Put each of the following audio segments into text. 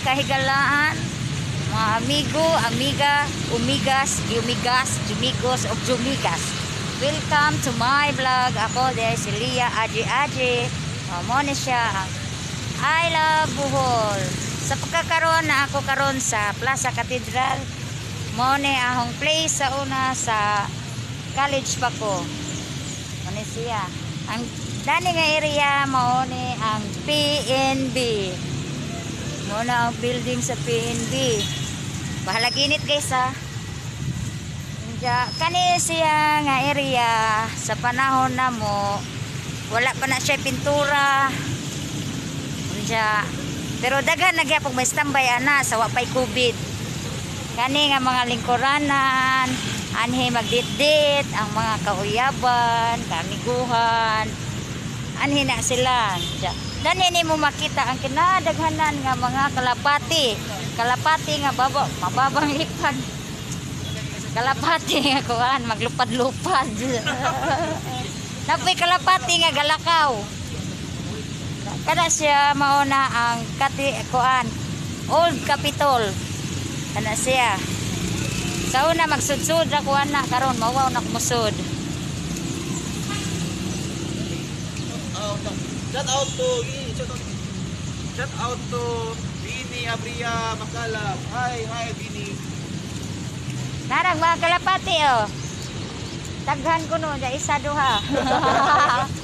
kahigalaan, mga amigo, amiga, umigas, jumigos, o jumigas. Welcome to my vlog. Ako dahil si Lia Aji. Mo ni siya ang I Love Bohol. Sa pagkakaroon na ako karon sa Plaza Cathedral, mo ni ahong place sa una sa college pa ko. Mo ni siya. Ang dani nga area mo ni ang PNB. Mo na ang building sa PNB. Bahala ginit guys ha. Kani siya nga area sa panahon na mo wala pa na siya pintura. Pero daghan na gyapon may standby ana sa wapay COVID. Kani nga mga lingkuranan, anhi magdit-dit ang mga kauyaban, kamiguhan. Anhi na sila. Dani ni mo makita ang kinadaghanan nga mga kalapati nga mababang lipad. Kalapati nga kuan maglupad-lupad. Napoy kalapati nga galakaw. Kada siya mauna ang kuan Old Capitol. Kana siya. Sa una magsudsud ra kuan na karon mawaw na kumusud. Shout out to Bini Abria Makalab. Hi Bini. Narang mga kalapati oh. Taghan ko no, ja isa duha.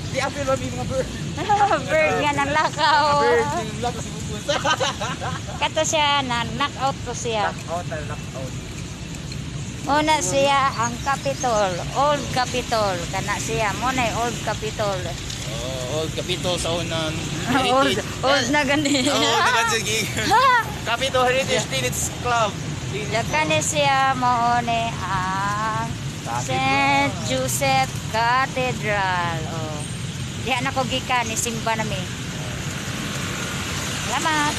Di apil mami mga bird. Bird nga nang lakaw. Bird ng lakaw si Bubus. Kato siya na knock-out ko siya. Knock-out. Muna siya ang Capitol, Old Capitol. Kana siya, muna Old Capitol. Old Capitol sa unan. Old na gani. Sige. Capitol Heritage Tennis Club. Kani siya muna ang St. Joseph Cathedral. Oh. Diha na ko gikan ni simba nami. Salamat.